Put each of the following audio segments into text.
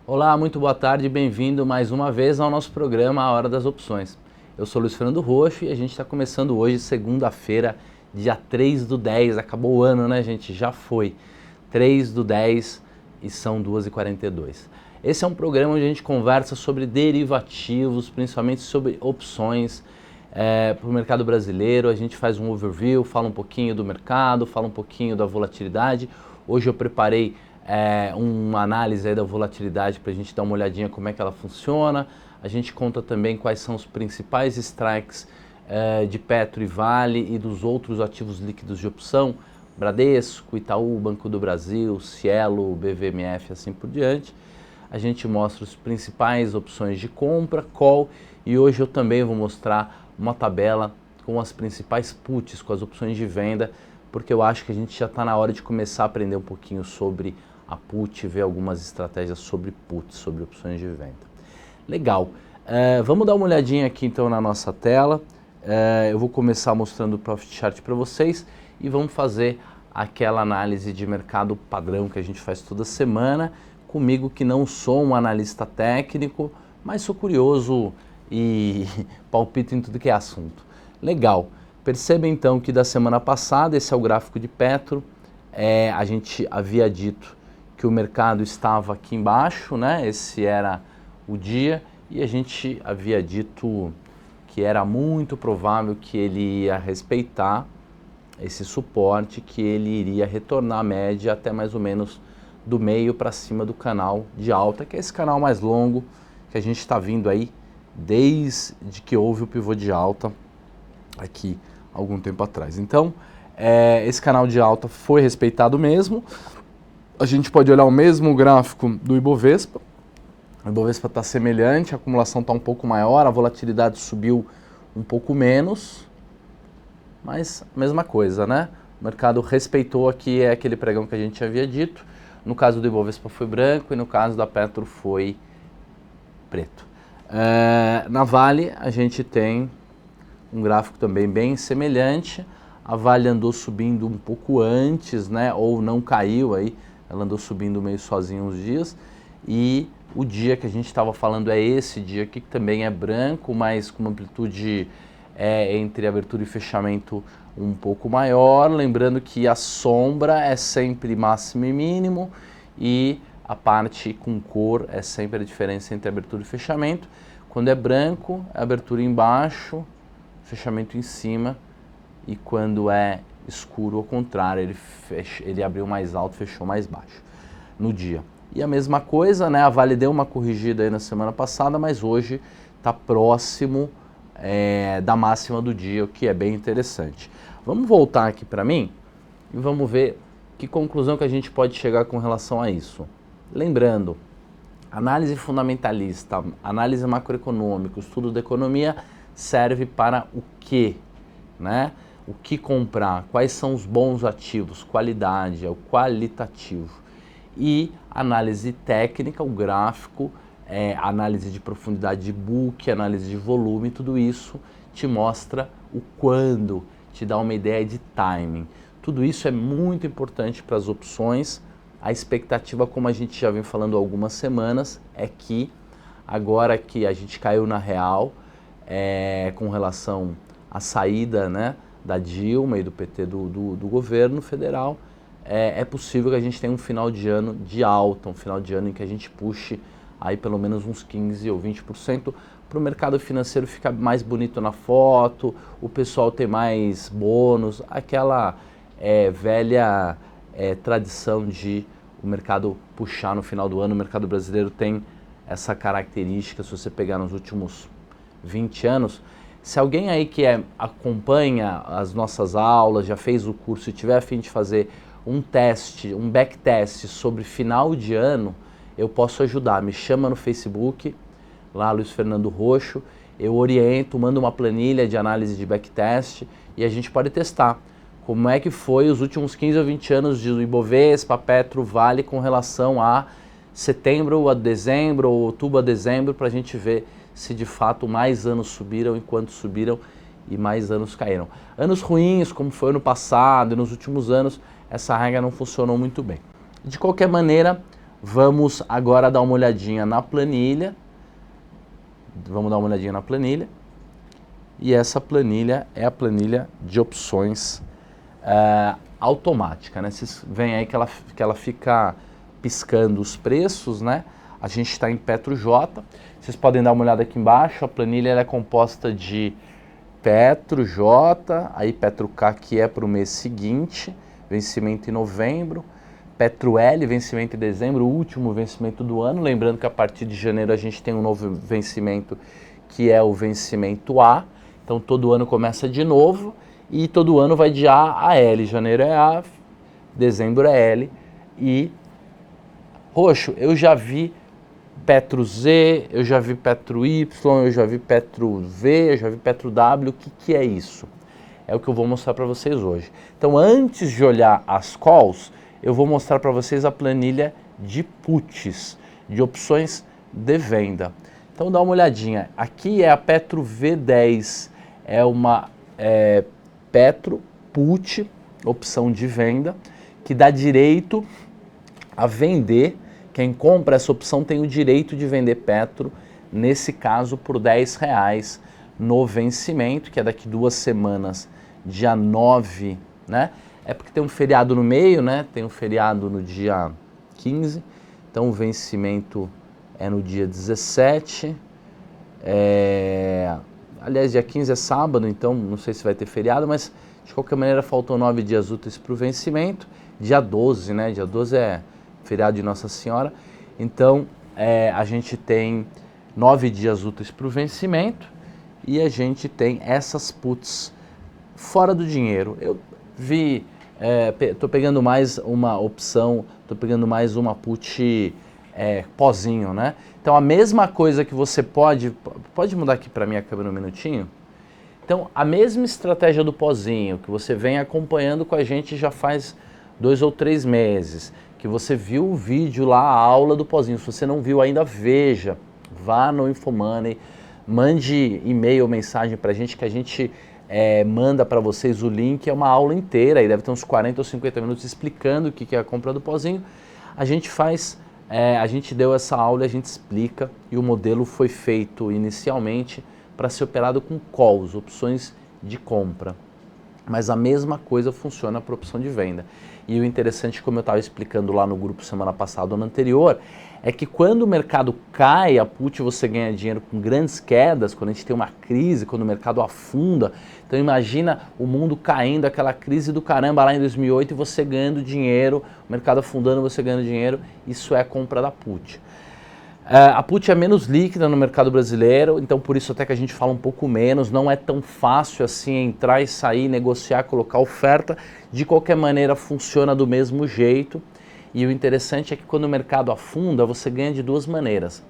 Olá, muito boa tarde, bem-vindo mais uma vez ao nosso programa A Hora das Opções. Eu sou Luiz Fernando Roxo e a gente está começando hoje, segunda-feira, dia 3/10. Acabou o ano, né, gente? Já foi. 3/10 e são 2h42. Esse é um programa onde a gente conversa sobre derivativos, principalmente sobre opções para o mercado brasileiro. A gente faz um overview, fala um pouquinho do mercado, fala um pouquinho da volatilidade. Hoje eu preparei uma análise aí da volatilidade para a gente dar uma olhadinha como é que ela funciona. A gente conta também quais são os principais strikes de Petro e Vale e dos outros ativos líquidos de opção, Bradesco, Itaú, Banco do Brasil, Cielo, BVMF, assim por diante. A gente mostra as principais opções de compra, call, e hoje eu também vou mostrar uma tabela com as principais puts, com as opções de venda, porque eu acho que a gente já está na hora de começar a aprender um pouquinho sobre a put, ver algumas estratégias sobre puts, sobre opções de venda. Legal, vamos dar uma olhadinha aqui então na nossa tela. Eu vou começar mostrando o Profit Chart para vocês e vamos fazer aquela análise de mercado padrão que a gente faz toda semana, comigo que não sou um analista técnico, mas sou curioso e palpito em tudo que é assunto. Legal, perceba então que da semana passada, esse é o gráfico de Petro, a gente havia dito que o mercado estava aqui embaixo, né? Esse era o dia, e a gente havia dito que era muito provável que ele ia respeitar esse suporte, que ele iria retornar a média até mais ou menos do meio para cima do canal de alta, que é esse canal mais longo que a gente está vindo aí desde que houve o pivô de alta aqui algum tempo atrás. Então, esse canal de alta foi respeitado mesmo. A gente pode olhar o mesmo gráfico do Ibovespa. O Ibovespa está semelhante, a acumulação está um pouco maior, a volatilidade subiu um pouco menos, mas a mesma coisa, né? O mercado respeitou aqui aquele pregão que a gente havia dito. No caso do Ibovespa foi branco e no caso da Petro foi preto. Na Vale a gente tem um gráfico também bem semelhante. A Vale andou subindo um pouco antes, né? Ou não caiu aí. Ela andou subindo meio sozinha uns dias, e o dia que a gente estava falando é esse dia aqui, que também é branco, mas com uma amplitude entre abertura e fechamento um pouco maior. Lembrando que a sombra é sempre máximo e mínimo, e a parte com cor é sempre a diferença entre abertura e fechamento. Quando é branco, é abertura embaixo, fechamento em cima, e quando é escuro, ao contrário, ele abriu mais alto, fechou mais baixo no dia. E a mesma coisa, né? A Vale deu uma corrigida aí na semana passada, mas hoje está próximo da máxima do dia, o que é bem interessante. Vamos voltar aqui para mim e vamos ver que conclusão que a gente pode chegar com relação a isso. Lembrando, análise fundamentalista, análise macroeconômica, estudo da economia serve para o quê, né? O que comprar, quais são os bons ativos, qualidade, é o qualitativo. E análise técnica, o gráfico, análise de profundidade de book, análise de volume, tudo isso te mostra o quando, te dá uma ideia de timing. Tudo isso é muito importante para as opções. A expectativa, como a gente já vem falando há algumas semanas, é que agora que a gente caiu na real, com relação à saída, né, da Dilma e do PT do governo federal, é possível que a gente tenha um final de ano de alta, um final de ano em que a gente puxe aí pelo menos uns 15% ou 20% para o mercado financeiro ficar mais bonito na foto, o pessoal ter mais bônus, aquela velha tradição de o mercado puxar no final do ano. O mercado brasileiro tem essa característica, se você pegar nos últimos 20 anos, se alguém aí que acompanha as nossas aulas, já fez o curso e tiver a fim de fazer um teste, um backtest sobre final de ano, eu posso ajudar. Me chama no Facebook, lá Luiz Fernando Roxo, eu oriento, mando uma planilha de análise de backtest e a gente pode testar como é que foi os últimos 15 ou 20 anos de Ibovespa, Petro, Vale com relação a setembro a dezembro ou outubro a dezembro, para a gente ver se de fato mais anos subiram e quantos subiram e mais anos caíram. Anos ruins, como foi ano passado e nos últimos anos, essa regra não funcionou muito bem. De qualquer maneira, Vamos agora dar uma olhadinha na planilha. Vamos dar uma olhadinha na planilha. E essa planilha é a planilha de opções automática, né? Vocês veem aí que ela fica piscando os preços, né? A gente está em Petro J. Vocês podem dar uma olhada aqui embaixo. A planilha ela é composta de Petro J, aí Petro K, que é para o mês seguinte, vencimento em novembro. Petro L, vencimento em dezembro, o último vencimento do ano. Lembrando que a partir de janeiro a gente tem um novo vencimento, que é o vencimento A. Então todo ano começa de novo e todo ano vai de A a L. Janeiro é A, dezembro é L. E roxo, eu já vi Petro Z, eu já vi Petro Y, eu já vi Petro V, eu já vi Petro W. O que é isso? É o que eu vou mostrar para vocês hoje. Então, antes de olhar as calls, eu vou mostrar para vocês a planilha de puts, de opções de venda. Então, dá uma olhadinha. Aqui é a Petro V10, é uma Petro Put, opção de venda, que dá direito a vender. Quem compra essa opção tem o direito de vender Petro, nesse caso por R$10 no vencimento, que é daqui 2 semanas, dia 9, né? É porque tem um feriado no meio, né? Tem um feriado no dia 15, então o vencimento é no dia 17. Aliás, dia 15 é sábado, então não sei se vai ter feriado, mas de qualquer maneira faltam 9 dias úteis para o vencimento. Dia 12, né? Dia 12 é feriado de Nossa Senhora. Então, a gente tem 9 dias úteis para o vencimento e a gente tem essas puts fora do dinheiro. Eu vi, estou pegando mais uma opção, estou pegando mais uma put pozinho, né? Então, a mesma coisa que você pode mudar aqui para mim a câmera um minutinho? Então, a mesma estratégia do pozinho, que você vem acompanhando com a gente já faz 2 ou 3 meses, que você viu o vídeo lá, a aula do pozinho. Se você não viu ainda, veja, vá no Infomoney, mande e-mail ou mensagem para a gente, que a gente manda para vocês o link. É uma aula inteira, e deve ter uns 40 ou 50 minutos explicando o que é a compra do pozinho. A gente faz, a gente deu essa aula e a gente explica, e o modelo foi feito inicialmente para ser operado com calls, opções de compra. Mas a mesma coisa funciona para a opção de venda. E o interessante, como eu estava explicando lá no grupo semana passada ou no anterior, é que quando o mercado cai, a put você ganha dinheiro com grandes quedas, quando a gente tem uma crise, quando o mercado afunda. Então imagina o mundo caindo, aquela crise do caramba lá em 2008 e você ganhando dinheiro, o mercado afundando, você ganhando dinheiro. Isso é a compra da put. A put é menos líquida no mercado brasileiro, então por isso até que a gente fala um pouco menos, não é tão fácil assim entrar e sair, negociar, colocar oferta. De qualquer maneira funciona do mesmo jeito, e o interessante é que quando o mercado afunda, você ganha de 2 maneiras.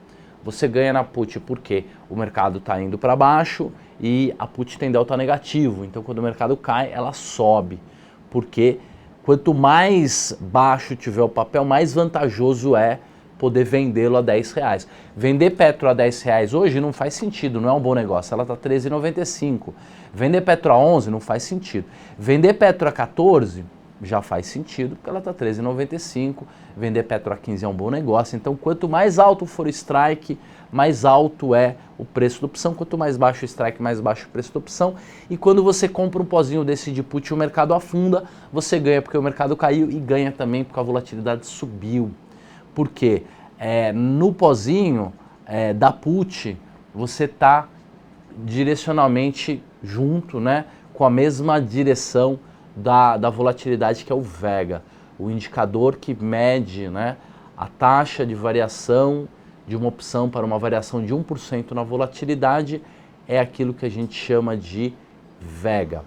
Você ganha na put porque o mercado está indo para baixo e a put tem delta negativo, então quando o mercado cai, ela sobe, porque quanto mais baixo tiver o papel, mais vantajoso é poder vendê-lo a R$10. Vender Petro a R$10 hoje não faz sentido, não é um bom negócio, ela está R$13,95. Vender Petro a 11 não faz sentido. Vender Petro a 14 já faz sentido, porque ela está R$13,95. Vender Petro a 15 é um bom negócio, então quanto mais alto for o strike, mais alto é o preço da opção, quanto mais baixo o strike, mais baixo o preço da opção. E quando você compra um pozinho desse de put e o mercado afunda, você ganha porque o mercado caiu e ganha também porque a volatilidade subiu. Porque no pozinho da put, você está direcionalmente junto, né, com a mesma direção da volatilidade, que é o Vega, o indicador que mede, né, a taxa de variação de uma opção para uma variação de 1% na volatilidade, é aquilo que a gente chama de Vega.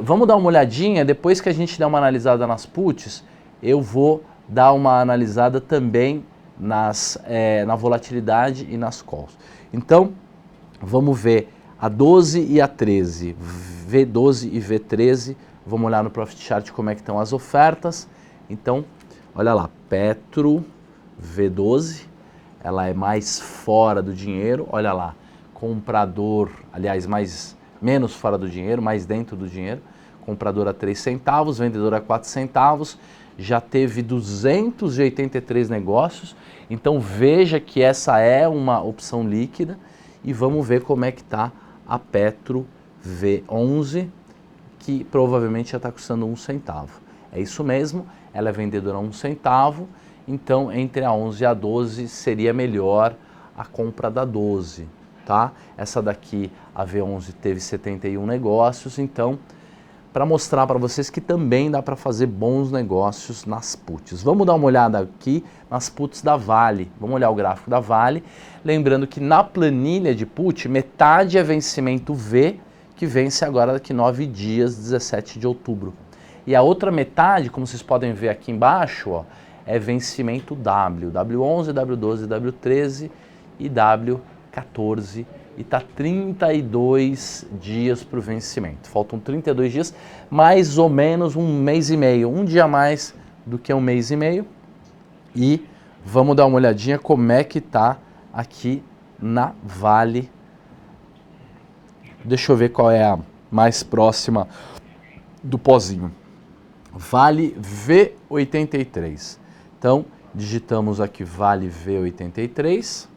Vamos dar uma olhadinha, depois que a gente der uma analisada nas puts, eu vou dar uma analisada também na volatilidade e nas calls. Então, vamos ver a 12 e a 13, V12 e V13, vamos olhar no Profit Chart como é que estão as ofertas. Então, olha lá, Petro V12, ela é mais fora do dinheiro, olha lá, comprador, aliás, menos fora do dinheiro, mais dentro do dinheiro, comprador a 3 centavos, vendedor a 4 centavos, já teve 283 negócios, então veja que essa é uma opção líquida e vamos ver como é que está a Petro V11, que provavelmente já está custando 1 centavo. É isso mesmo, ela é vendedora a 1 centavo, então entre a 11 e a 12 seria melhor a compra da 12, tá? Essa daqui, a V11, teve 71 negócios, então para mostrar para vocês que também dá para fazer bons negócios nas puts. Vamos dar uma olhada aqui nas puts da Vale. Vamos olhar o gráfico da Vale. Lembrando que na planilha de put, metade é vencimento V, que vence agora daqui 9 dias, 17 de outubro. E a outra metade, como vocês podem ver aqui embaixo, ó, é vencimento W. W11, W12, W13 e W14. E está 32 dias para o vencimento. Faltam 32 dias, mais ou menos um mês e meio. Um dia a mais do que um mês e meio. E vamos dar uma olhadinha como é que está aqui na Vale. Deixa eu ver qual é a mais próxima do pozinho. Vale V83. Então, digitamos aqui Vale V83.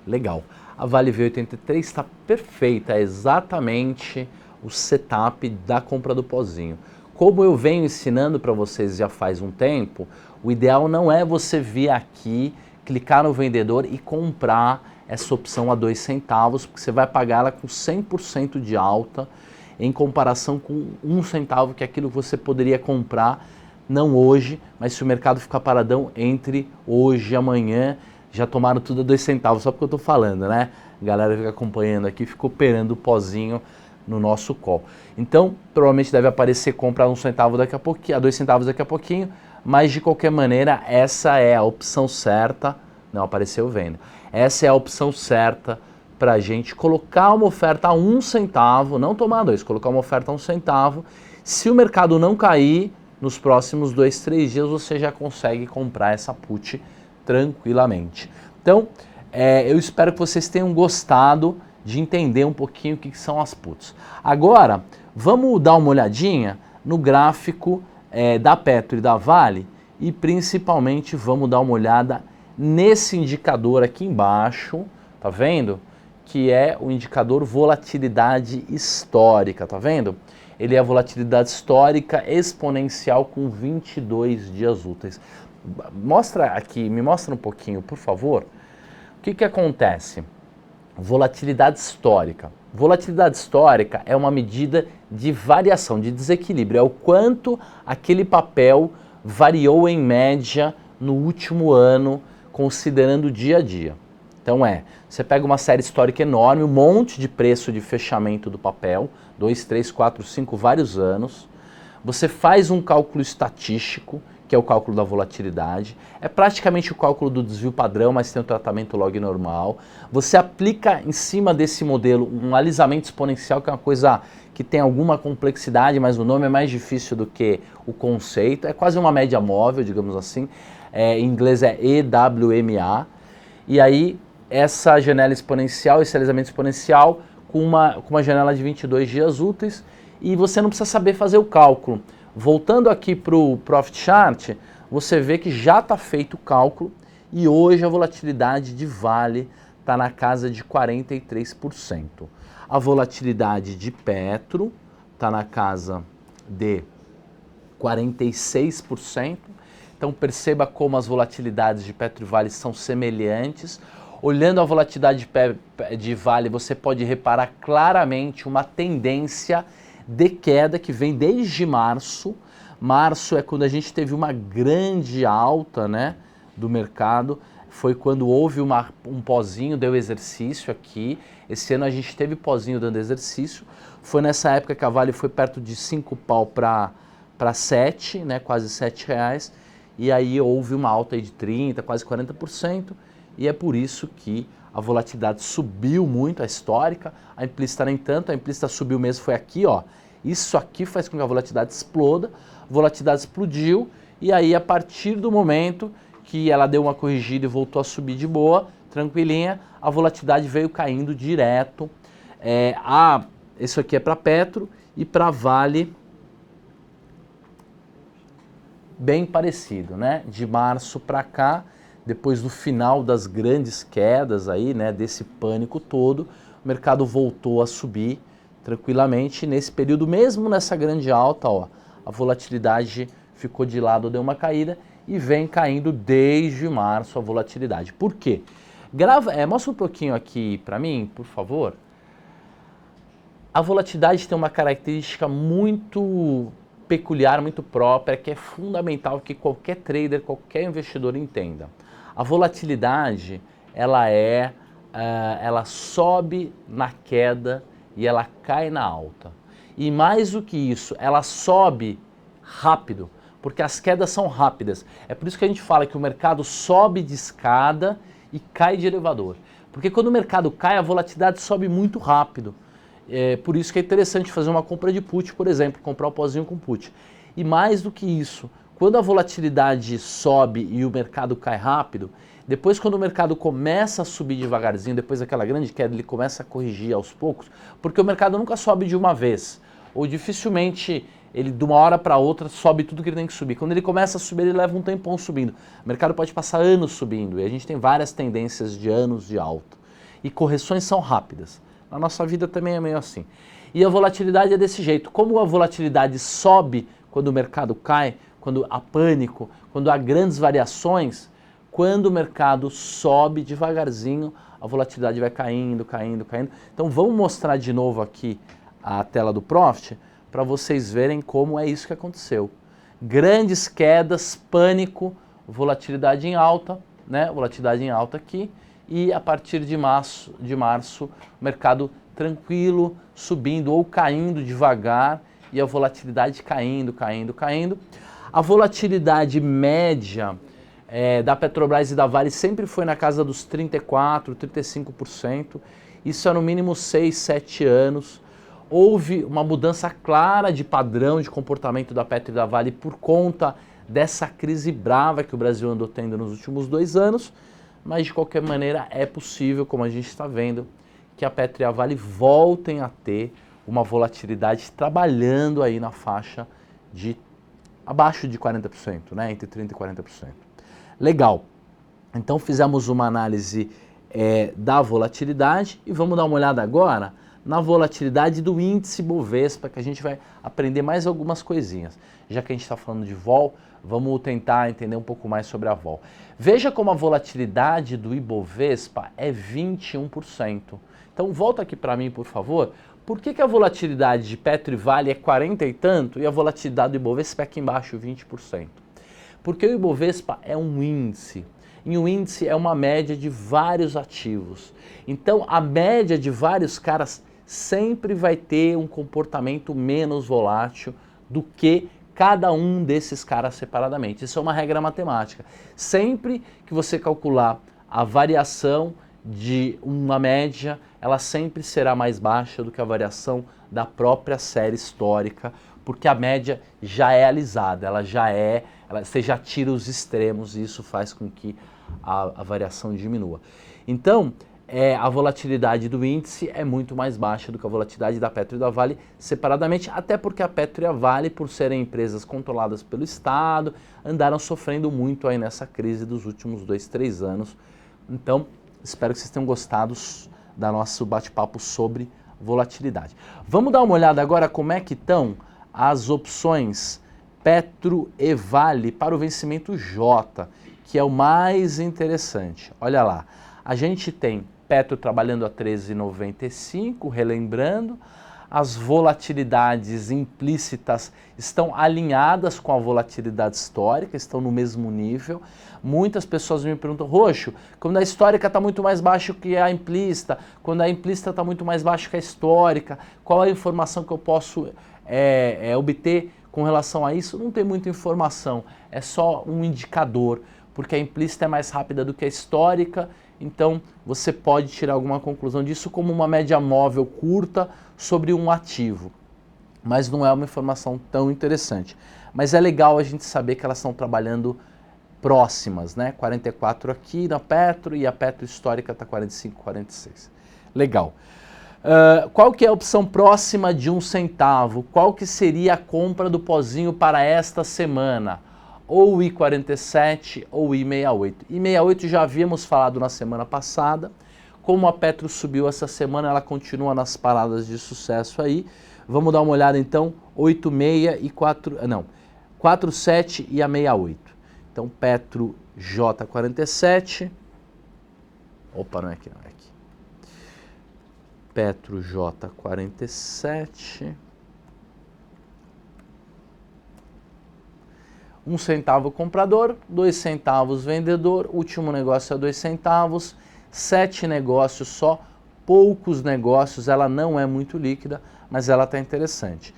Legal. A Vale V83 está perfeita, é exatamente o setup da compra do pozinho. Como eu venho ensinando para vocês já faz um tempo, o ideal não é você vir aqui, clicar no vendedor e comprar essa opção a 2 centavos, porque você vai pagar ela com 100% de alta em comparação com 1 centavo, que é aquilo que você poderia comprar, não hoje, mas se o mercado ficar paradão entre hoje e amanhã, já tomaram tudo a 2 centavos, só porque eu estou falando, né? A galera fica acompanhando aqui, fica operando o pozinho no nosso call. Então, provavelmente deve aparecer compra a 1 centavo daqui a pouquinho, a 2 centavos daqui a pouquinho, mas de qualquer maneira, essa é a opção certa. Não apareceu venda. Essa é a opção certa para a gente colocar uma oferta a 1 centavo, não tomar 2, colocar uma oferta a 1 centavo. Se o mercado não cair, nos próximos 2, 3 dias você já consegue comprar essa put tranquilamente. Então, eu espero que vocês tenham gostado de entender um pouquinho o que são as puts. Agora, vamos dar uma olhadinha no gráfico da Petro e da Vale e principalmente vamos dar uma olhada nesse indicador aqui embaixo, tá vendo? Que é o indicador volatilidade histórica, tá vendo? Ele é a volatilidade histórica exponencial com 22 dias úteis. Mostra aqui, me mostra um pouquinho, por favor. O que acontece? Volatilidade histórica. Volatilidade histórica é uma medida de variação, de desequilíbrio. É o quanto aquele papel variou em média no último ano, considerando o dia a dia. Então você pega uma série histórica enorme, um monte de preço de fechamento do papel, 2, 3, 4, 5, vários anos. Você faz um cálculo estatístico, que é o cálculo da volatilidade. É praticamente o cálculo do desvio padrão, mas tem um tratamento log normal. Você aplica em cima desse modelo um alisamento exponencial, que é uma coisa que tem alguma complexidade, mas o nome é mais difícil do que o conceito. É quase uma média móvel, digamos assim. Em inglês é EWMA. E aí, essa janela exponencial, esse alisamento exponencial, com uma janela de 22 dias úteis, e você não precisa saber fazer o cálculo. Voltando aqui para o Profit Chart, você vê que já está feito o cálculo e hoje a volatilidade de Vale está na casa de 43%. A volatilidade de Petro está na casa de 46%. Então perceba como as volatilidades de Petro e Vale são semelhantes. Olhando a volatilidade de Vale, você pode reparar claramente uma tendência de queda que vem desde março. Março é quando a gente teve uma grande alta, né, do mercado. Foi quando houve um pozinho, deu exercício aqui. Esse ano a gente teve pozinho dando exercício. Foi nessa época que a Vale foi perto de 5 pau para 7, né, quase 7 reais. E aí houve uma alta aí de 30%, quase 40%. E é por isso que a volatilidade subiu muito, a histórica, a implícita nem tanto, a implícita subiu mesmo, foi aqui, ó. Isso aqui faz com que a volatilidade exploda, a volatilidade explodiu, e aí a partir do momento que ela deu uma corrigida e voltou a subir de boa, tranquilinha, a volatilidade veio caindo direto. Isso aqui é para Petro, E para Vale, bem parecido, né? De março para cá, depois do final das grandes quedas aí, né, desse pânico todo, o mercado voltou a subir tranquilamente. Nesse período, mesmo nessa grande alta, ó, a volatilidade ficou de lado, deu uma caída e vem caindo desde março a volatilidade. Por quê? Mostra um pouquinho aqui para mim, por favor. A volatilidade tem uma característica muito peculiar, muito própria, que é fundamental que qualquer trader, qualquer investidor entenda. A volatilidade, ela sobe na queda e ela cai na alta. E mais do que isso, ela sobe rápido, porque as quedas são rápidas. É por isso que a gente fala que o mercado sobe de escada e cai de elevador. Porque quando o mercado cai, a volatilidade sobe muito rápido. É por isso que é interessante fazer uma compra de put, por exemplo, comprar o pozinho com put. E mais do que isso, quando a volatilidade sobe e o mercado cai rápido, depois quando o mercado começa a subir devagarzinho, depois daquela grande queda, ele começa a corrigir aos poucos, porque o mercado nunca sobe de uma vez, ou dificilmente ele de uma hora para outra sobe tudo que ele tem que subir. Quando ele começa a subir, ele leva um tempão subindo. O mercado pode passar anos subindo, e a gente tem várias tendências de anos de alta. E correções são rápidas. Na nossa vida também é meio assim. E a volatilidade é desse jeito. Como a volatilidade sobe quando o mercado cai, quando há pânico, quando há grandes variações, quando o mercado sobe devagarzinho, a volatilidade vai caindo, caindo, caindo. Então vamos mostrar de novo aqui a tela do Profit para vocês verem como é isso que aconteceu. Grandes quedas, pânico, volatilidade em alta, né? Volatilidade em alta aqui. E a partir de março, o mercado tranquilo, subindo ou caindo devagar e a volatilidade caindo, caindo, caindo. A volatilidade média da Petrobras e da Vale sempre foi na casa dos 34%, 35%. Isso há no mínimo 6, 7 anos. Houve uma mudança clara de padrão de comportamento da Petro e da Vale por conta dessa crise brava que o Brasil andou tendo nos últimos 2 anos. Mas de qualquer maneira é possível, como a gente está vendo, que a Petro e a Vale voltem a ter uma volatilidade trabalhando aí na faixa de abaixo de 40%, né? Entre 30% e 40%. Legal. Então fizemos uma análise da volatilidade e vamos dar uma olhada agora na volatilidade do índice Bovespa, que a gente vai aprender mais algumas coisinhas. Já que a gente está falando de vol, vamos tentar entender um pouco mais sobre a vol. Veja como a volatilidade do Ibovespa é 21%. Então volta aqui para mim, por favor. Por que a volatilidade de Petro e Vale é 40 e tanto e a volatilidade do Ibovespa é aqui embaixo 20%? Porque o Ibovespa é um índice. E um índice é uma média de vários ativos. Então a média de vários caras sempre vai ter um comportamento menos volátil do que cada um desses caras separadamente. Isso é uma regra matemática. Sempre que você calcular a variação de uma média, ela sempre será mais baixa do que a variação da própria série histórica, porque a média já é alisada, você já tira os extremos e isso faz com que a variação diminua. Então, a volatilidade do índice é muito mais baixa do que a volatilidade da Petro e da Vale separadamente, até porque a Petro e a Vale, por serem empresas controladas pelo Estado, andaram sofrendo muito aí nessa crise dos últimos 2, 3 anos. Então, espero que vocês tenham gostado da nosso bate-papo sobre volatilidade. Vamos dar uma olhada agora como é que estão as opções Petro e Vale para o vencimento J, que é o mais interessante. Olha lá, a gente tem Petro trabalhando a 13,95, relembrando, as volatilidades implícitas estão alinhadas com a volatilidade histórica, estão no mesmo nível. Muitas pessoas me perguntam, Roxo, quando a histórica está muito mais baixo que a implícita, quando a implícita está muito mais baixo que a histórica, qual a informação que eu posso obter com relação a isso? Não tem muita informação, é só um indicador, porque a implícita é mais rápida do que a histórica. Então, você pode tirar alguma conclusão disso como uma média móvel curta sobre um ativo. Mas não é uma informação tão interessante. Mas é legal a gente saber que elas estão trabalhando próximas, né? 44 aqui na Petro e a Petro histórica está 45, 46. Legal. Qual que é a opção próxima de 1 centavo? Qual que seria a compra do pozinho para esta semana? Ou o I47 ou o I68. I68 já havíamos falado na semana passada. Como a Petro subiu essa semana, ela continua nas paradas de sucesso aí. Vamos dar uma olhada então, 86 e 47 e a 68. Então, Petro J47. Opa, não é aqui, não é aqui. Petro J47. 1 centavo comprador, 2 centavos vendedor, último negócio é 2 centavos, 7 negócios só, poucos negócios, ela não é muito líquida, mas ela está interessante.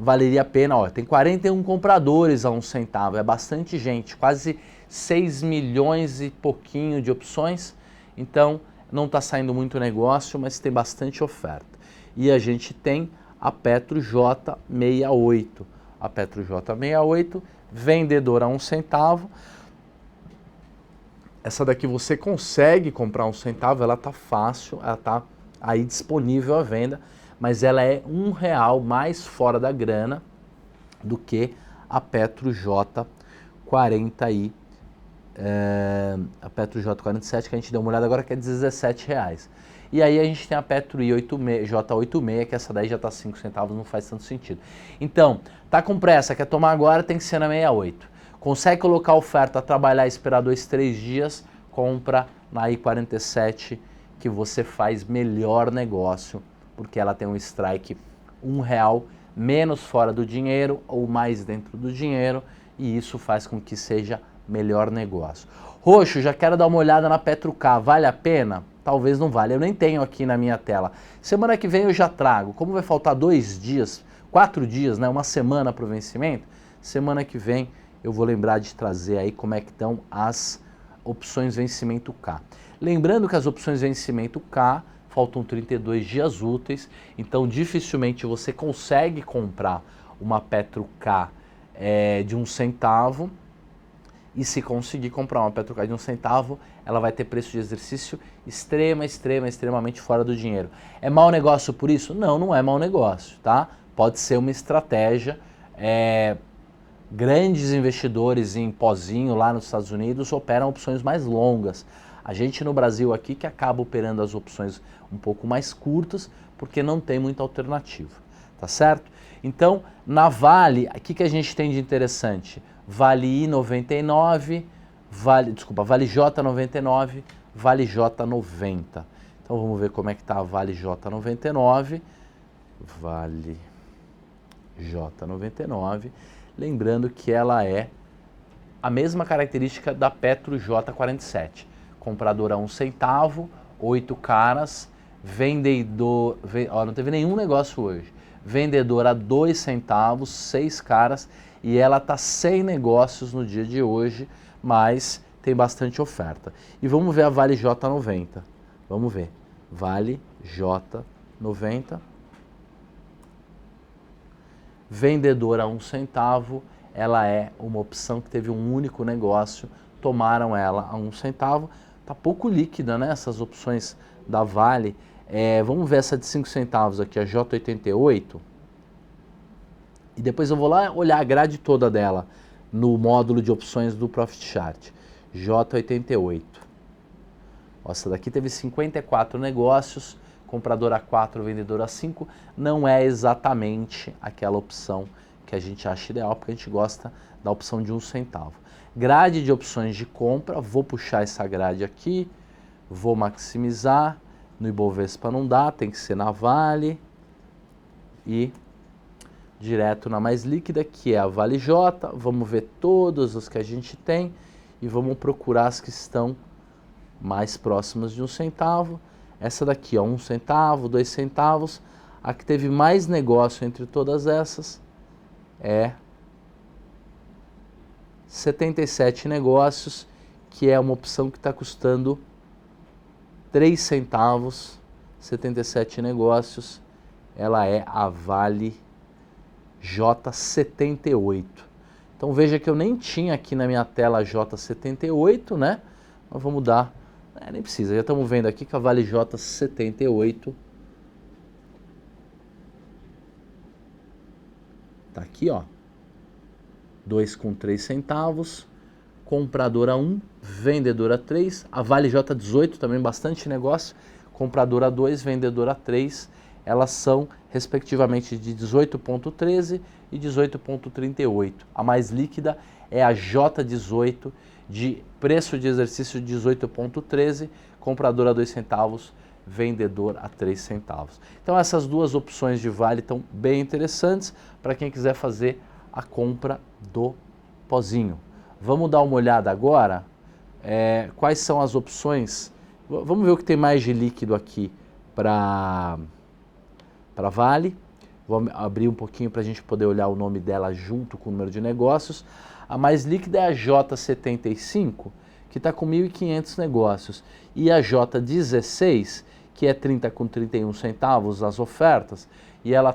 Valeria a pena, ó, tem 41 compradores a 1 centavo, é bastante gente, quase 6 milhões e pouquinho de opções, então não está saindo muito negócio, mas tem bastante oferta. E a gente tem a Petro J68, a Petro J68, vendedora a 1 centavo. Essa daqui você consegue comprar 1 centavo, ela tá fácil, ela tá aí disponível à venda, mas ela é R$1 mais fora da grana do que a Petro J40 a Petro J47, que a gente deu uma olhada agora, que é R$17. E aí a gente tem a Petro J86, que essa daí já está 5 centavos, não faz tanto sentido. Então, tá com pressa, quer tomar agora, tem que ser na 68. Consegue colocar a oferta, trabalhar, esperar 2, 3 dias, compra na I47, que você faz melhor negócio, porque ela tem um strike R$1 menos fora do dinheiro ou mais dentro do dinheiro, e isso faz com que seja melhor negócio. Roxo, já quero dar uma olhada na Petro K, vale a pena? Talvez não vale, eu nem tenho aqui na minha tela. Semana que vem eu já trago, como vai faltar 2 dias, 4 dias, né, uma semana para o vencimento, semana que vem eu vou lembrar de trazer aí como é que estão as opções vencimento K. Lembrando que as opções vencimento K faltam 32 dias úteis, então dificilmente você consegue comprar uma Petro K de 1 centavo, e se conseguir comprar uma Petro K de 1 centavo, ela vai ter preço de exercício extremamente fora do dinheiro. É mau negócio por isso? Não, não é mau negócio, tá? Pode ser uma estratégia. Grandes investidores em pozinho lá nos Estados Unidos operam opções mais longas. A gente no Brasil aqui que acaba operando as opções um pouco mais curtas, porque não tem muita alternativa, tá certo? Então, na Vale, o que a gente tem de interessante? Vale I99, Vale J99, Vale J90. Então vamos ver como é que está a Vale J99. Vale J99. Lembrando que ela é a mesma característica da Petro J47. Comprador a 1 centavo, 8 caras, vendedor... não teve nenhum negócio hoje. Vendedor a 2 centavos, 6 caras, e ela está sem negócios no dia de hoje, mas tem bastante oferta. E vamos ver a Vale J90. Vamos ver. Vale J90. Vendedora a 1 centavo, ela é uma opção que teve um único negócio, tomaram ela a 1 centavo. Está pouco líquida, né, essas opções da Vale. Vamos ver essa de 5 centavos aqui, a J88. E depois eu vou lá olhar a grade toda dela no módulo de opções do Profit Chart. J88. Essa daqui teve 54 negócios, comprador a 4, vendedor a 5. Não é exatamente aquela opção que a gente acha ideal, porque a gente gosta da opção de 1 centavo. Grade de opções de compra, vou puxar essa grade aqui, vou maximizar. No Ibovespa não dá, tem que ser na Vale. E direto na mais líquida, que é a Vale J. Vamos ver todas as que a gente tem e vamos procurar as que estão mais próximas de 1 centavo. Essa daqui, ó, 1 centavo, 2 centavos. A que teve mais negócio entre todas essas é 77 negócios, que é uma opção que está custando 3 centavos, 77 negócios. Ela é a Vale J78. Então veja que eu nem tinha aqui na minha tela J78, né? Mas vamos dar, nem precisa, já estamos vendo aqui que a Vale J78 tá aqui, ó, 2,03 centavos, compradora 1, vendedora 3, a Vale J18 também bastante negócio, compradora 2, vendedora 3, elas são respectivamente de 18,13 e 18,38. A mais líquida é a J18, de preço de exercício de 18,13, comprador a 2 centavos, vendedor a 3 centavos. Então essas duas opções de Vale estão bem interessantes para quem quiser fazer a compra do pozinho. Vamos dar uma olhada agora, quais são as opções. Vamos ver o que tem mais de líquido aqui para Vale. Vou abrir um pouquinho para a gente poder olhar o nome dela junto com o número de negócios. A mais líquida é a J75, que está com 1.500 negócios. E a J16, que é 30,31 centavos as ofertas, e ela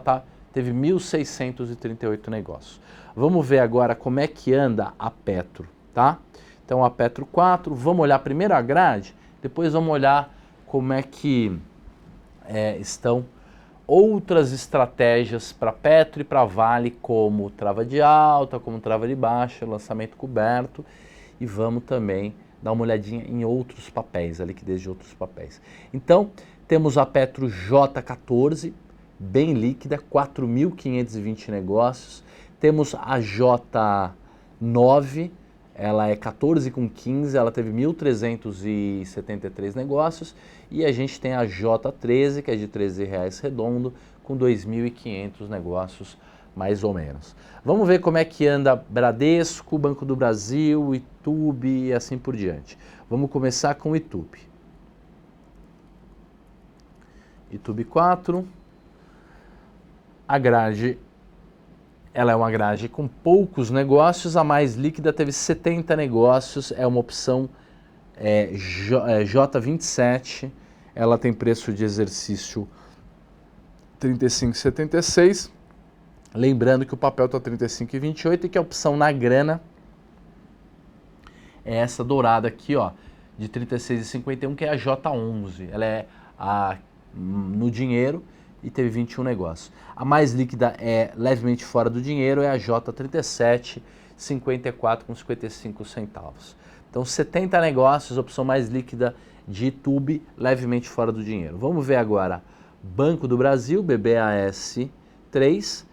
teve 1.638 negócios. Vamos ver agora como é que anda a Petro, tá? Então a Petro 4, vamos olhar primeiro a grade, depois vamos olhar como é que estão outras estratégias para Petro e para Vale, como trava de alta, como trava de baixa, lançamento coberto, e vamos também dar uma olhadinha em outros papéis, a liquidez de outros papéis. Então, temos a Petro J14, bem líquida, 4.520 negócios. Temos a J9, ela é 14,15, ela teve 1.373 negócios. E a gente tem a J13, que é de R$13 redondo, com 2.500 negócios, mais ou menos. Vamos ver como é que anda Bradesco, Banco do Brasil, Itubi e assim por diante. Vamos começar com o Itubi. Itubi 4. A grade, ela é uma grade com poucos negócios, a mais líquida teve 70 negócios, é uma opção J27, ela tem preço de exercício 35,76, lembrando que o papel está 35,28 e que a opção na grana é essa dourada aqui, ó, de 36,51, que é a J11, ela é no dinheiro e teve 21 negócios. A mais líquida é levemente fora do dinheiro, é a J37, 54,55 centavos. Então 70 negócios, opção mais líquida de Itubi, levemente fora do dinheiro. Vamos ver agora Banco do Brasil, BBAS 3.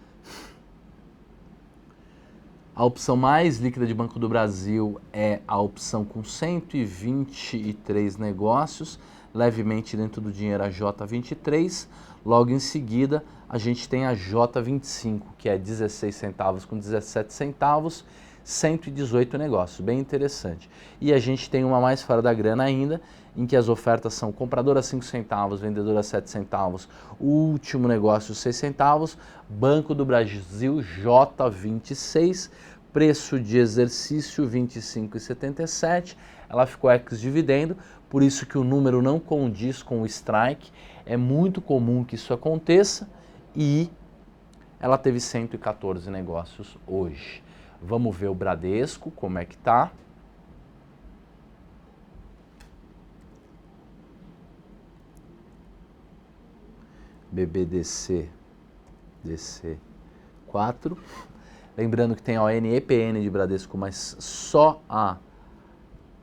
A opção mais líquida de Banco do Brasil é a opção com 123 negócios, levemente dentro do dinheiro a J23. Logo em seguida, a gente tem a J25, que é 16 centavos com 17 centavos, 118 negócios, bem interessante. E a gente tem uma mais fora da grana ainda, em que as ofertas são compradora 5 centavos, vendedora 7 centavos, último negócio 6 centavos, Banco do Brasil J26, preço de exercício 25,77, ela ficou ex-dividendo, por isso que o número não condiz com o strike, é muito comum que isso aconteça e ela teve 114 negócios hoje. Vamos ver o Bradesco, como é que tá. BBDC, DC4. Lembrando que tem a ON e PN de Bradesco, mas só a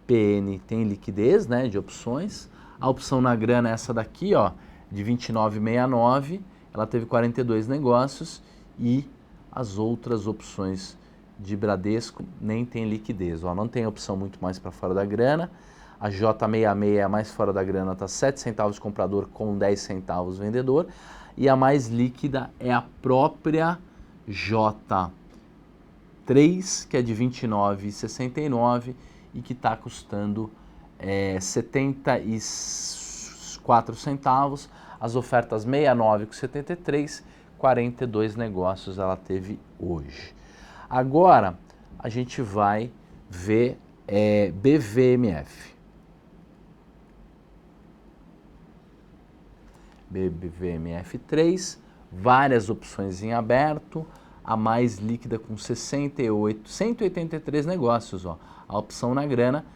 PN tem liquidez, né, de opções. A opção na grana é essa daqui, ó, de 29,69. Ela teve 42 negócios e as outras opções de Bradesco nem tem liquidez. Ó, não tem opção muito mais para fora da grana. A J66 é a mais fora da grana, está 7 centavos comprador com 10 centavos vendedor. E a mais líquida é a própria J3, que é de 29,69 e que está custando 74 centavos. As ofertas 69,73, 42 negócios ela teve hoje. Agora a gente vai ver BVMF. BVMF3, várias opções em aberto, a mais líquida com 183 negócios. Ó. A opção na grana,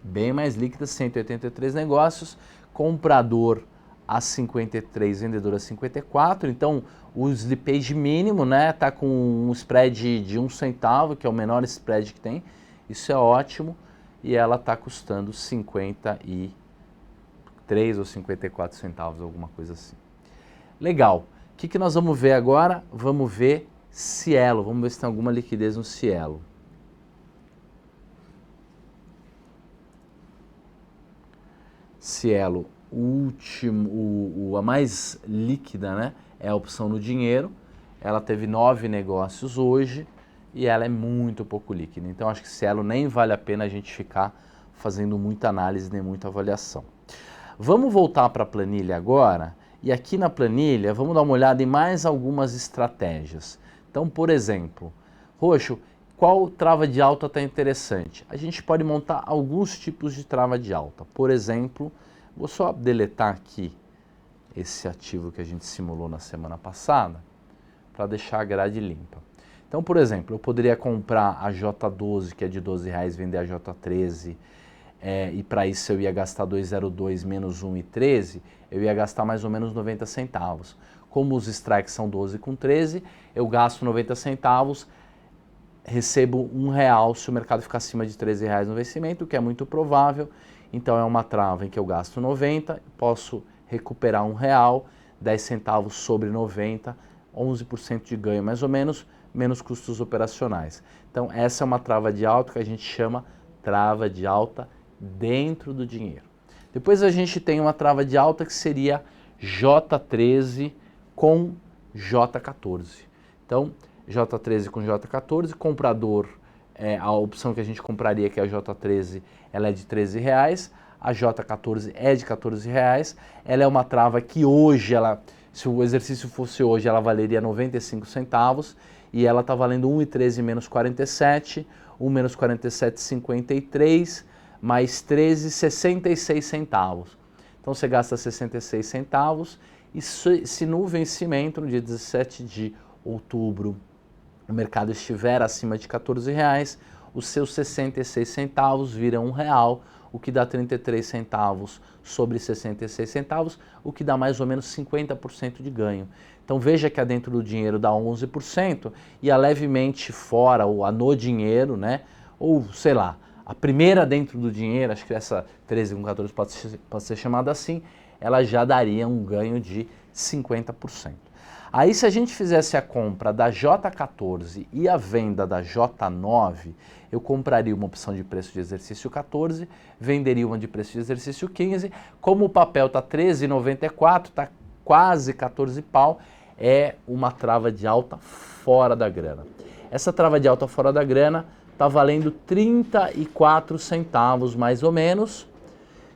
bem mais líquida, 183 negócios, comprador a 53, vendedor a 54, então o slippage mínimo, né, tá com um spread de 1 centavo, que é o menor spread que tem, isso é ótimo, e ela está custando 53 ou 54 centavos, alguma coisa assim. Legal. O que nós vamos ver agora? Vamos ver Cielo, vamos ver se tem alguma liquidez no Cielo. Cielo, a mais líquida, né, é a opção no dinheiro. Ela teve 9 negócios hoje e ela é muito pouco líquida. Então acho que Cielo nem vale a pena a gente ficar fazendo muita análise nem muita avaliação. Vamos voltar para a planilha agora e aqui na planilha vamos dar uma olhada em mais algumas estratégias. Então, por exemplo, Roxo, qual trava de alta está interessante? A gente pode montar alguns tipos de trava de alta. Por exemplo, vou só deletar aqui esse ativo que a gente simulou na semana passada para deixar a grade limpa. Então, por exemplo, eu poderia comprar a J12, que é de R$12, vender a J13, e para isso eu ia gastar 2,02 menos 1,13, eu ia gastar mais ou menos 90 centavos. Como os strikes são 12 com 13, eu gasto 90 centavos, recebo R$1 se o mercado ficar acima de R$13 no vencimento, o que é muito provável. Então é uma trava em que eu gasto 90, posso recuperar R$1, 10 centavos sobre 90, 11% de ganho mais ou menos, menos custos operacionais. Então essa é uma trava de alta que a gente chama trava de alta dentro do dinheiro. Depois a gente tem uma trava de alta que seria J13 com J14. Então, J13 com J14, comprador, a opção que a gente compraria, que é a J13, ela é de R$13, a J14 é de R$14, ela é uma trava que hoje, se o exercício fosse hoje, ela valeria 95 centavos, e ela está valendo 1,13 menos 47, 1 menos 47, 53, mais 13, 66 centavos. Então você gasta 66 centavos e se no vencimento, no dia 17 de outubro, o mercado estiver acima de R$14, os seus 66 centavos viram R$1, o que dá 33 centavos sobre 66 centavos, o que dá mais ou menos 50% de ganho. Então veja que a dentro do dinheiro dá 11% e a levemente fora, ou a no dinheiro, né? Ou sei lá, a primeira dentro do dinheiro, acho que essa 13 com 14 pode ser chamada assim, ela já daria um ganho de 50%. Aí se a gente fizesse a compra da J14 e a venda da J9, eu compraria uma opção de preço de exercício 14, venderia uma de preço de exercício 15, como o papel está 13,94, está quase 14 pau, é uma trava de alta fora da grana. Essa trava de alta fora da grana está valendo 34 centavos mais ou menos.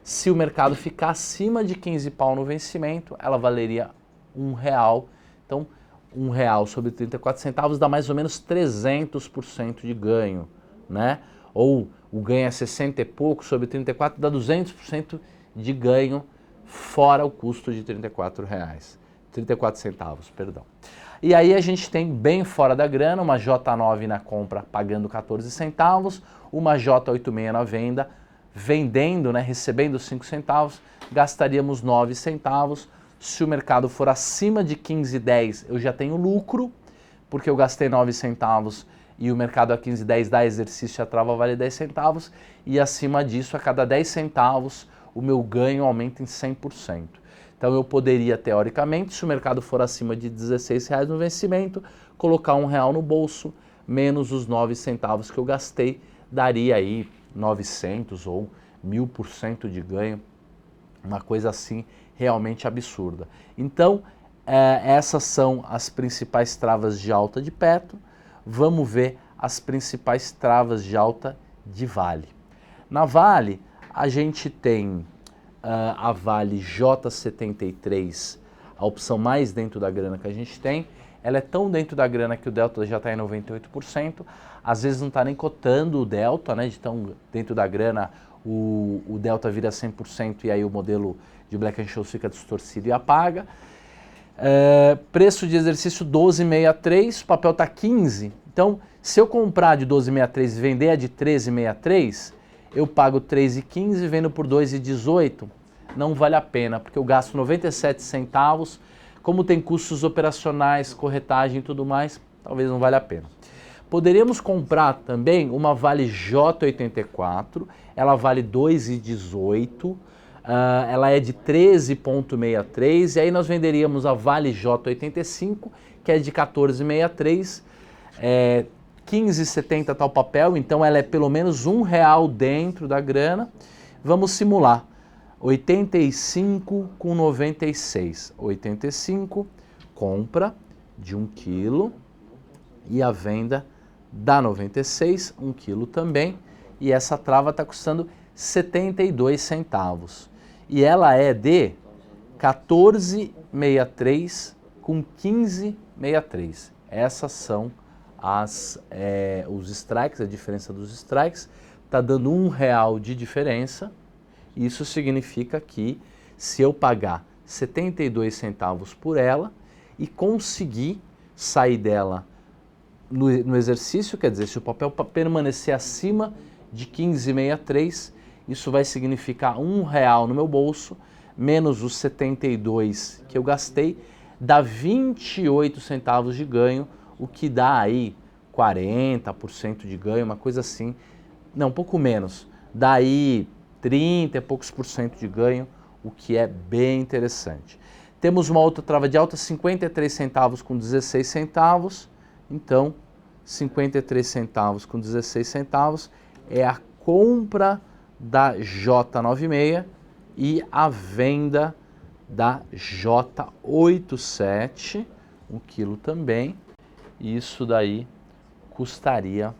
Se o mercado ficar acima de 15 pau no vencimento, ela valeria R$1. Então, R$1 sobre 34 centavos dá mais ou menos 300% de ganho, né? Ou o ganho é 60 e pouco sobre 34, dá 200% de ganho fora o custo de R$34. 34 centavos, perdão. E aí a gente tem bem fora da grana, uma J9 na compra pagando 14 centavos, uma J86 na venda, vendendo, né, recebendo 5 centavos, gastaríamos 9 centavos. Se o mercado for acima de 15,10, eu já tenho lucro, porque eu gastei 9 centavos e o mercado a 15,10 dá exercício, a trava vale 10 centavos, e acima disso, a cada 10 centavos, o meu ganho aumenta em 100%. Então eu poderia, teoricamente, se o mercado for acima de R$16 no vencimento, colocar R$1 no bolso, menos os 9 centavos que eu gastei, daria aí 900 ou 1000% de ganho, uma coisa assim realmente absurda. Então, essas são as principais travas de alta de Petro. Vamos ver as principais travas de alta de Vale. Na Vale, a gente tem a Vale J73, a opção mais dentro da grana que a gente tem. Ela é tão dentro da grana que o delta já está em 98%. Às vezes não está nem cotando o delta, né? De tão dentro da grana, o delta vira 100% e aí o modelo de Black-Scholes fica distorcido e apaga. Preço de exercício 12,63, o papel está 15. Então, se eu comprar de 12,63 e vender a de 13,63, eu pago 3,15, vendo por 2,18, não vale a pena, porque eu gasto 97 centavos, como tem custos operacionais, corretagem e tudo mais, talvez não valha a pena. Poderíamos comprar também uma Vale J84, ela vale 2,18, ela é de 13,63, e aí nós venderíamos a Vale J85, que é de 14,63, 15,70 está o papel, então ela é pelo menos R$1 dentro da grana. Vamos simular, 85,96, 85, compra de 1 quilo e a venda dá 96, 1 quilo também, e essa trava está custando 72 centavos. E ela é de 14,63 com 15,63. Essas são os strikes, a diferença dos strikes. Está dando R$1 de diferença. Isso significa que se eu pagar 72 centavos por ela e conseguir sair dela no exercício, quer dizer, se o papel permanecer acima de 15,63, isso vai significar R$1 no meu bolso, menos os 72 que eu gastei, dá 28 centavos de ganho, o que dá aí 40% de ganho, uma coisa assim, não, um pouco menos, dá aí 30 e poucos por cento de ganho, o que é bem interessante. Temos uma outra trava de alta, 53 centavos com 16 centavos, então 53 centavos com 16 centavos é a compra da J96 e a venda da J87, 1 quilo também, e isso daí custaria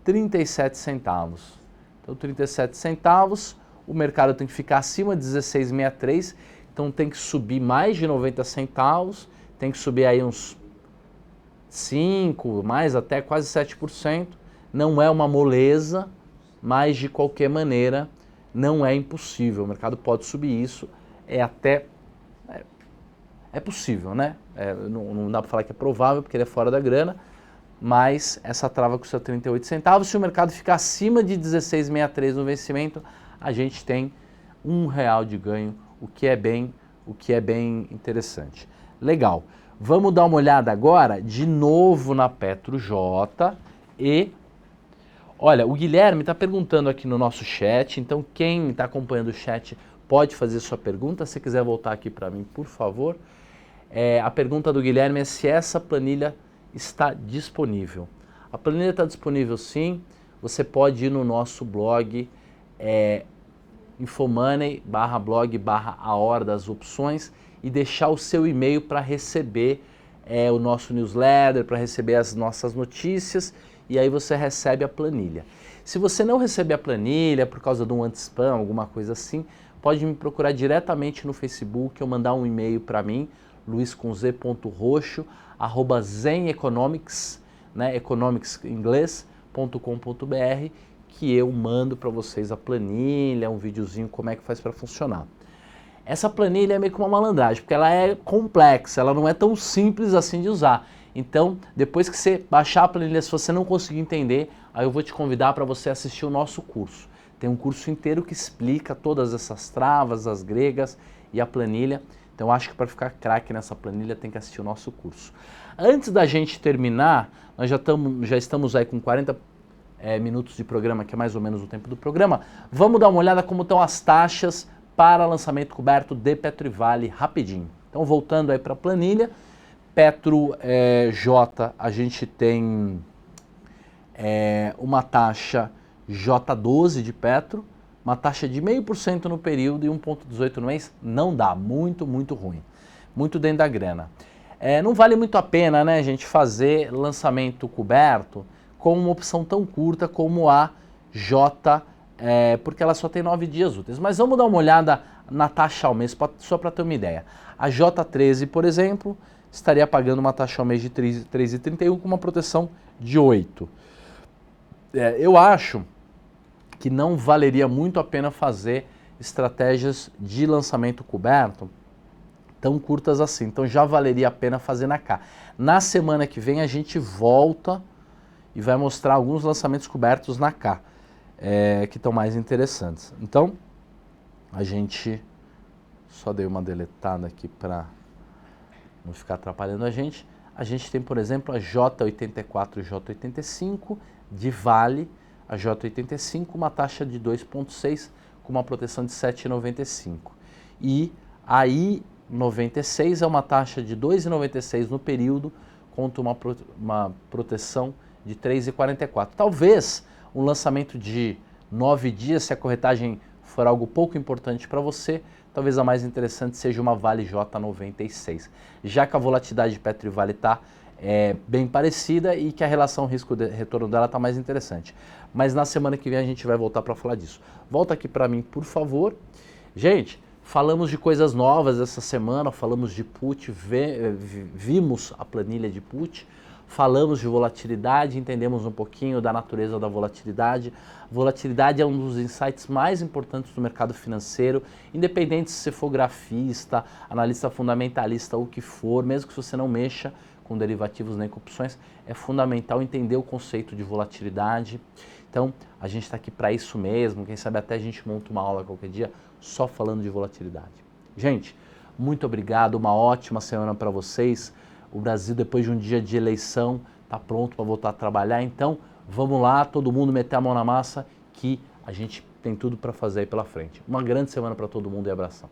37 centavos. Então 37 centavos, o mercado tem que ficar acima de 16,63, então tem que subir mais de 90 centavos, tem que subir aí uns 5, mais até quase 7%. Não é uma moleza, mas de qualquer maneira não é impossível. O mercado pode subir isso, é possível, né? Não dá para falar que é provável porque ele é fora da grana, mas essa trava custa 38 centavos. Se o mercado ficar acima de 16,63 no vencimento, a gente tem R$1 de ganho, o que é bem interessante. Legal. Vamos dar uma olhada agora de novo na PetroJ e olha, o Guilherme está perguntando aqui no nosso chat, então quem está acompanhando o chat pode fazer sua pergunta. Se quiser voltar aqui para mim, por favor. A pergunta do Guilherme é se essa planilha está disponível. A planilha está disponível sim, você pode ir no nosso blog, infomoney.blog/a hora das opções e deixar o seu e-mail para receber o nosso newsletter, para receber as nossas notícias, e aí você recebe a planilha. Se você não receber a planilha por causa de um anti-spam, alguma coisa assim, pode me procurar diretamente no Facebook ou mandar um e-mail para mim, luiz.roxo@zeneconomics, né, economics em inglês.com.br, que eu mando para vocês a planilha, um videozinho como é que faz para funcionar. Essa planilha é meio que uma malandragem, porque ela é complexa, ela não é tão simples assim de usar. Então, depois que você baixar a planilha, se você não conseguir entender, aí eu vou te convidar para você assistir o nosso curso. Tem um curso inteiro que explica todas essas travas, as gregas e a planilha. Então, acho que para ficar craque nessa planilha tem que assistir o nosso curso. Antes da gente terminar, nós já estamos aí com 40 minutos de programa, que é mais ou menos o tempo do programa. Vamos dar uma olhada como estão as taxas para lançamento coberto de PetroVale rapidinho. Então, voltando aí para a planilha, PetroJ, a gente tem uma taxa J12 de Petro, uma taxa de 0,5% no período e 1,18% no mês, não dá, muito ruim, muito dentro da grana. Não vale muito a pena, né, gente, fazer lançamento coberto com uma opção tão curta como a J, porque ela só tem 9 dias úteis. Mas vamos dar uma olhada na taxa ao mês, só para ter uma ideia. A J13, por exemplo, estaria pagando uma taxa ao mês de 3,31 com uma proteção de 8. Eu acho que não valeria muito a pena fazer estratégias de lançamento coberto tão curtas assim. Então já valeria a pena fazer na K. Na semana que vem a gente volta e vai mostrar alguns lançamentos cobertos na K, que estão mais interessantes. Então, a gente só dei uma deletada aqui para não ficar atrapalhando a gente. A gente tem, por exemplo, a J84 e J85 de Vale, a J85 uma taxa de 2,6 com uma proteção de 7,95. E a I96 é uma taxa de 2,96 no período contra uma proteção de 3,44. Talvez um lançamento de 9 dias, se a corretagem for algo pouco importante para você, talvez a mais interessante seja uma Vale J96. Já que a volatilidade de Petro e Vale está bem parecida e que a relação risco-retorno dela está mais interessante. Mas na semana que vem a gente vai voltar para falar disso. Volta aqui para mim, por favor. Gente, falamos de coisas novas essa semana, falamos de put, vimos a planilha de put, falamos de volatilidade, entendemos um pouquinho da natureza da volatilidade. Volatilidade é um dos insights mais importantes do mercado financeiro, independente se você for grafista, analista fundamentalista ou o que for, mesmo que você não mexa com derivativos nem com opções, é fundamental entender o conceito de volatilidade. Então, a gente está aqui para isso mesmo, quem sabe até a gente monta uma aula qualquer dia só falando de volatilidade. Gente, muito obrigado, uma ótima semana para vocês. O Brasil, depois de um dia de eleição, está pronto para voltar a trabalhar, então vamos lá, todo mundo meter a mão na massa, que a gente tem tudo para fazer aí pela frente. Uma grande semana para todo mundo e abração.